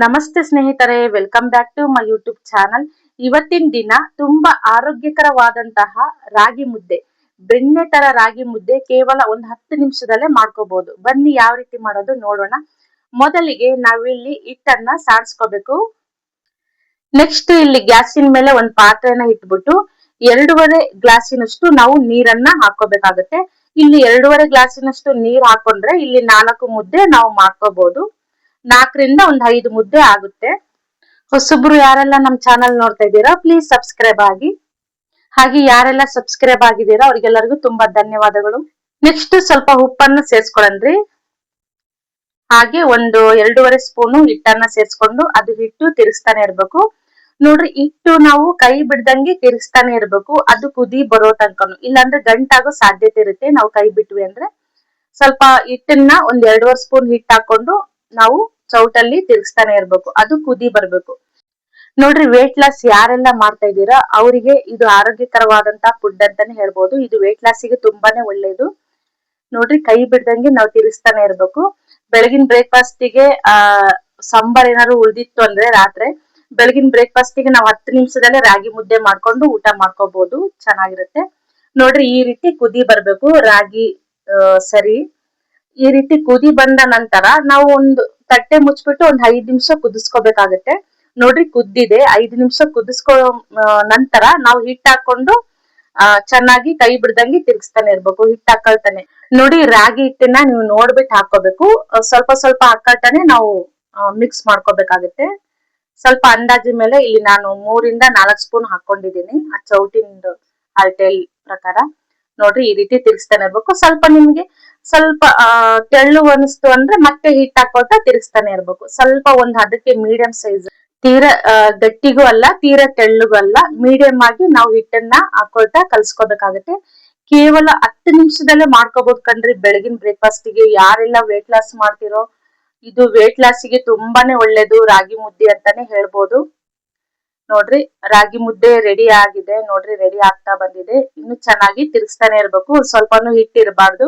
ನಮಸ್ತೆ ಸ್ನೇಹಿತರೆ, welcome back to my YouTube channel. ಇವತ್ತಿನ ದಿನ ತುಂಬಾ ಆರೋಗ್ಯಕರವಾದಂತಹ ರಾಗಿ ಮುದ್ದೆ, ಬೆಣ್ಣೆ ತರ ರಾಗಿ ಮುದ್ದೆ ಕೇವಲ ಒಂದು 10 ನಿಮಿಷದಲ್ಲೇ ಮಾಡ್ಕೋಬಹುದು. ಬನ್ನಿ ಯಾವ ರೀತಿ ಮಾಡೋದು ನೋಡೋಣ. ಮೊದಲಿಗೆ ನಾವಿಲ್ಲಿ ಹಿಟ್ಟನ್ನ ಸಾರಿಸ್ಕೋಬೇಕು. ನೆಕ್ಸ್ಟ್ ಇಲ್ಲಿ ಗ್ಯಾಸಿನ ಮೇಲೆ ಒಂದು ಪಾತ್ರೆನ ಇಟ್ಬಿಟ್ಟು 2.5 ಗ್ಲಾಸಿನಷ್ಟು ನಾವು ನೀರನ್ನ ಹಾಕೋಬೇಕಾಗುತ್ತೆ. ಇಲ್ಲಿ 2.5 ಗ್ಲಾಸಿನಷ್ಟು ನೀರ್ ಹಾಕೊಂಡ್ರೆ ಇಲ್ಲಿ 4 ಮುದ್ದೆ ನಾವು ಮಾಡ್ಕೋಬಹುದು. 4ರಿಂದ ಒಂದು 5 ಮುದ್ದೆ ಆಗುತ್ತೆ. ಹೊಸಬ್ರು ಯಾರೆಲ್ಲ ನಮ್ ಚಾನಲ್ ನೋಡ್ತಾ ಇದ್ದೀರಾ ಪ್ಲೀಸ್ ಸಬ್ಸ್ಕ್ರೈಬ್ ಆಗಿ. ಹಾಗೆ ಯಾರೆಲ್ಲ ಸಬ್ಸ್ಕ್ರೈಬ್ ಆಗಿದ್ದೀರಾ ಅವ್ರಿಗೆಲ್ಲರಿಗೂ ತುಂಬಾ ಧನ್ಯವಾದಗಳು. ನೆಕ್ಸ್ಟ್ ಸ್ವಲ್ಪ ಉಪ್ಪನ್ನು ಸೇರ್ಸ್ಕೊಳನ್ರಿ. ಹಾಗೆ ಒಂದು 2.5 ಸ್ಪೂನು ಹಿಟ್ಟನ್ನ ಸೇರ್ಸ್ಕೊಂಡು ಅದು ಹಿಟ್ಟು ತಿರುಗಿಸ್ತಾನೆ ಇರ್ಬೇಕು. ನೋಡ್ರಿ, ಹಿಟ್ಟು ನಾವು ಕೈ ಬಿಡ್ದಂಗೆ ತಿರುಗಿಸ್ತಾನೆ ಇರ್ಬೇಕು. ಅದು ಕುದಿ ಬರೋ ತನಕನು, ಇಲ್ಲಾಂದ್ರೆ ಗಂಟಾಗೋ ಸಾಧ್ಯತೆ ಇರುತ್ತೆ ನಾವು ಕೈ ಬಿಟ್ವಿ ಅಂದ್ರೆ. ಸ್ವಲ್ಪ ಹಿಟ್ಟನ್ನ ಒಂದ್ 2.5 ಸ್ಪೂನ್ ಹಿಟ್ಟು ಹಾಕೊಂಡು ನಾವು ಚೌಟಲ್ಲಿ ತಿರುಗಿಸ್ತಾನೆ ಇರ್ಬೇಕು. ಅದು ಕುದಿ ಬರ್ಬೇಕು. ನೋಡ್ರಿ, ವೇಟ್ ಲಾಸ್ ಯಾರೆಲ್ಲ ಮಾಡ್ತಾ ಇದ್ದೀರಾ ಅವರಿಗೆ ಇದು ಆರೋಗ್ಯಕರವಾದಂತ ಫುಡ್ ಅಂತಾನೆ ಹೇಳ್ಬೋದು. ಇದು ವೇಟ್ ಲಾಸಿಗೆ ತುಂಬಾನೇ ಒಳ್ಳೇದು. ನೋಡ್ರಿ, ಕೈ ಬಿಡ್ದಂಗೆ ನಾವು ತಿರುಗಿಸ್ತಾನೆ ಇರ್ಬೇಕು. ಬೆಳಗಿನ ಬ್ರೇಕ್ಫಾಸ್ಟಿಗೆ ಸಾಂಬಾರ್ ಏನಾದ್ರು ಉಳ್ದಿತ್ತು ಅಂದ್ರೆ ರಾತ್ರಿ, ಬೆಳಗಿನ ಬ್ರೇಕ್ಫಾಸ್ಟಿಗೆ ನಾವು 10 ನಿಮಿಷದಲ್ಲೇ ರಾಗಿ ಮುದ್ದೆ ಮಾಡ್ಕೊಂಡು ಊಟ ಮಾಡ್ಕೋಬಹುದು, ಚೆನ್ನಾಗಿರುತ್ತೆ. ನೋಡ್ರಿ, ಈ ರೀತಿ ಕುದಿ ಬರ್ಬೇಕು ರಾಗಿ ಸರಿ. ಈ ರೀತಿ ಕುದಿ ಬಂದ ನಂತರ ನಾವು ಒಂದು ತಟ್ಟೆ ಮುಚ್ಬಿಟ್ಟು ಒಂದ್ 5 ನಿಮಿಷ ಕುದಿಸ್ಕೋಬೇಕಾಗತ್ತೆ. ನೋಡ್ರಿ, ಕುದ್ದಿದೆ. 5 ನಿಮಿಷ ಕುದಿಸ್ಕೊ ನಂತರ ನಾವು ಹಿಟ್ಟು ಹಾಕೊಂಡು ಚೆನ್ನಾಗಿ ಕೈ ಬಿಡ್ದಂಗೆ ತಿರ್ಗಿಸ್ತಾನೆ ಇರ್ಬೇಕು. ಹಿಟ್ಟು ಹಾಕೊಳ್ತಾನೆ ನೋಡಿ, ರಾಗಿ ಹಿಟ್ಟನ್ನ ನೀವು ನೋಡ್ಬಿಟ್ಟು ಹಾಕೋಬೇಕು. ಸ್ವಲ್ಪ ಸ್ವಲ್ಪ ಹಾಕೊಳ್ತಾನೆ ನಾವು ಮಿಕ್ಸ್ ಮಾಡ್ಕೋಬೇಕಾಗತ್ತೆ. ಸ್ವಲ್ಪ ಅಂದಾಜಿನ ಮೇಲೆ ಇಲ್ಲಿ ನಾನು 3ರಿಂದ 4 ಸ್ಪೂನ್ ಹಾಕೊಂಡಿದೀನಿ ಆ ಚೌಟಿನ ಅಳತೆ ಪ್ರಕಾರ. ನೋಡ್ರಿ, ಈ ರೀತಿ ತಿರ್ಗಿಸ್ತಾನೆ ಇರ್ಬೇಕು. ಸ್ವಲ್ಪ ನಿಮ್ಗೆ ಸ್ವಲ್ಪ ತೆಳ್ಳು ಅನಿಸ್ತು ಅಂದ್ರೆ ಮತ್ತೆ ಹಿಟ್ಟು ಹಾಕೊಳ್ತಾ ತಿರ್ಗಿಸ್ತಾನೆ ಇರ್ಬೇಕು. ಸ್ವಲ್ಪ ಒಂದ್ ಅದಕ್ಕೆ ಮೀಡಿಯಂ ಸೈಜ್, ತೀರಾ ಗಟ್ಟಿಗೂ ಅಲ್ಲ ತೀರಾ ತೆಳ್ಳಗೂ ಅಲ್ಲ, ಮೀಡಿಯಂ ಆಗಿ ನಾವು ಹಿಟ್ಟನ್ನ ಹಾಕೊಳ್ತಾ ಕಲ್ಸ್ಕೋಬೇಕಾಗತ್ತೆ. ಕೇವಲ 10 ನಿಮಿಷದಲ್ಲೇ ಮಾಡ್ಕೋಬಹುದು ಕಣ್ರಿ. ಬೆಳಗಿನ ಬ್ರೇಕ್ಫಾಸ್ಟಿಗೆ ಯಾರೆಲ್ಲ ವೇಟ್ ಲಾಸ್ ಮಾಡ್ತಿರೋ ಇದು ವೇಟ್ ಲಾಸಿಗೆ ತುಂಬಾನೇ ಒಳ್ಳೇದು ರಾಗಿ ಮುದ್ದೆ ಅಂತಾನೆ ಹೇಳ್ಬೋದು. ನೋಡ್ರಿ, ರಾಗಿ ಮುದ್ದೆ ರೆಡಿ ಆಗಿದೆ. ನೋಡ್ರಿ, ರೆಡಿ ಆಗ್ತಾ ಬಂದಿದೆ. ಇನ್ನು ಚೆನ್ನಾಗಿ ತಿರ್ಗಿಸ್ತಾನೆ ಇರ್ಬೇಕು. ಸ್ವಲ್ಪನೂ ಹಿಟ್ಟು ಇರಬಾರ್ದು.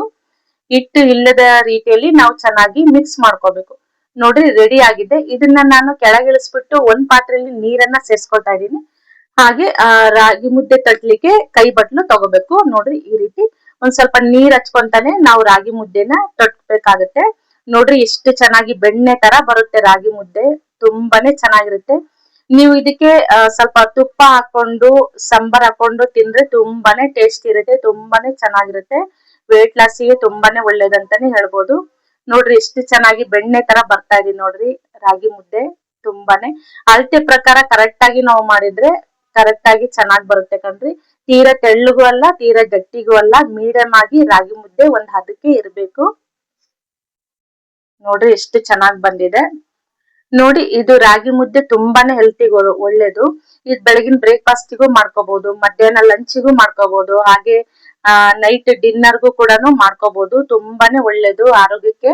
ಹಿಟ್ಟು ಇಲ್ಲದ ರೀತಿಯಲ್ಲಿ ನಾವು ಚೆನ್ನಾಗಿ ಮಿಕ್ಸ್ ಮಾಡ್ಕೋಬೇಕು. ನೋಡ್ರಿ, ರೆಡಿ ಆಗಿದೆ. ಇದನ್ನ ನಾನು ಕೆಳಗಿಳಿಸ್ಬಿಟ್ಟು ಒಂದ್ ಪಾತ್ರೆಯಲ್ಲಿ ನೀರನ್ನ ಸೇರ್ಸ್ಕೊಳ್ತಾ ಇದೀನಿ. ಹಾಗೆ ರಾಗಿ ಮುದ್ದೆ ತಟ್ಲಿಕ್ಕೆ ಕೈ ಬಟ್ಲು ತಗೋಬೇಕು. ನೋಡ್ರಿ, ಈ ರೀತಿ ಒಂದ್ ಸ್ವಲ್ಪ ನೀರ್ ಹಚ್ಕೊಂತಾನೆ ನಾವು ರಾಗಿ ಮುದ್ದೆನ ತಟ್ಬೇಕಾಗತ್ತೆ. ನೋಡ್ರಿ, ಎಷ್ಟು ಚೆನ್ನಾಗಿ ಬೆಣ್ಣೆ ತರ ಬರುತ್ತೆ ರಾಗಿ ಮುದ್ದೆ, ತುಂಬಾನೇ ಚೆನ್ನಾಗಿರುತ್ತೆ. ನೀವು ಇದಕ್ಕೆ ಸ್ವಲ್ಪ ತುಪ್ಪ ಹಾಕೊಂಡು ಸಾಂಬಾರ್ ಹಾಕೊಂಡು ತಿಂದ್ರೆ ತುಂಬಾನೇ ಟೇಸ್ಟ್ ಇರುತ್ತೆ, ತುಂಬಾನೇ ಚೆನ್ನಾಗಿರುತ್ತೆ. ವೇಟ್ ಲಾಸಿಗೆ ತುಂಬಾನೇ ಒಳ್ಳೇದಂತಾನೆ ಹೇಳ್ಬೋದು. ನೋಡ್ರಿ, ಎಷ್ಟು ಚೆನ್ನಾಗಿ ಬೆಣ್ಣೆ ತರ ಬರ್ತಾ ಇದೆ. ನೋಡ್ರಿ, ರಾಗಿ ಮುದ್ದೆ ತುಂಬಾನೇ ಅಳತೆ ಪ್ರಕಾರ ಕರೆಕ್ಟ್ ಆಗಿ ನಾವು ಮಾಡಿದ್ರೆ ಕರೆಕ್ಟ್ ಆಗಿ ಚೆನ್ನಾಗಿ ಬರುತ್ತೆ ಕಣ್ರಿ. ತೀರಾ ತೆಳ್ಳಗೂ ಅಲ್ಲ ತೀರಾ ಗಟ್ಟಿಗೂ ಅಲ್ಲ, ಮೀಡಿಯಂ ಆಗಿ ರಾಗಿ ಮುದ್ದೆ ಒಂದ್ ಹದಕ್ಕೆ ಇರ್ಬೇಕು. ನೋಡ್ರಿ, ಎಷ್ಟು ಚೆನ್ನಾಗಿ ಬಂದಿದೆ. ನೋಡಿ, ಇದು ರಾಗಿ ಮುದ್ದೆ ತುಂಬಾನೇ ಹೆಲ್ತಿಗೆ ಒಳ್ಳೇದು. ಇದು ಬೆಳಗಿನ ಬ್ರೇಕ್ಫಾಸ್ಟಿಗೂ ಮಾಡ್ಕೋಬಹುದು, ಮಧ್ಯಾಹ್ನ ಲಂಚಿಗೂ ಮಾಡ್ಕೋಬಹುದು, ಹಾಗೆ ನೈಟ್ ಡಿನ್ನರ್ಗೂ ಕೂಡ ಮಾಡ್ಕೋಬಹುದು. ತುಂಬಾನೇ ಒಳ್ಳೇದು ಆರೋಗ್ಯಕ್ಕೆ.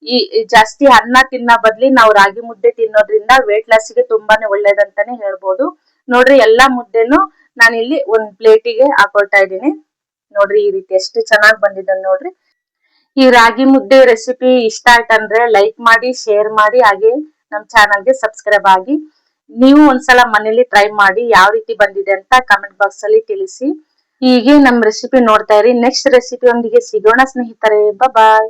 ಈ ಜಾಸ್ತಿ ಅನ್ನ ತಿನ್ನೋ ಬದ್ಲಿ ನಾವು ರಾಗಿ ಮುದ್ದೆ ತಿನ್ನೋದ್ರಿಂದ ವೇಟ್ ಲಾಸಿಗೆ ತುಂಬಾನೇ ಒಳ್ಳೇದಂತಾನೆ ಹೇಳ್ಬೋದು. ನೋಡ್ರಿ, ಎಲ್ಲಾ ಮುದ್ದೆನು ನಾನಿಲ್ಲಿ ಒಂದ್ ಪ್ಲೇಟಿಗೆ ಹಾಕೊಳ್ತಾ ಇದ್ದೀನಿ. ನೋಡ್ರಿ, ಈ ರೀತಿ ಎಷ್ಟು ಚೆನ್ನಾಗಿ ಬಂದಿದೆ ನೋಡ್ರಿ. ಈ ರಾಗಿ ಮುದ್ದೆ ರೆಸಿಪಿ ಇಷ್ಟ ಆಯ್ತಂದ್ರೆ ಲೈಕ್ ಮಾಡಿ, ಶೇರ್ ಮಾಡಿ, ಹಾಗೆ ನಮ್ ಚಾನಲ್ಗೆ ಸಬ್ಸ್ಕ್ರೈಬ್ ಆಗಿ. ನೀವು ಒಂದ್ಸಲ ಮನೇಲಿ ಟ್ರೈ ಮಾಡಿ ಯಾವ ರೀತಿ ಬಂದಿದೆ ಅಂತ ಕಮೆಂಟ್ ಬಾಕ್ಸ್ ಅಲ್ಲಿ ತಿಳಿಸಿ. ಹೀಗೆ ನಮ್ ರೆಸಿಪಿ ನೋಡ್ತಾ ಇರಿ. ನೆಕ್ಸ್ಟ್ ರೆಸಿಪಿ ಒಂದಿಗೆ ಸಿಗೋಣ ಸ್ನೇಹಿತರೆ. ಬಾಯ್.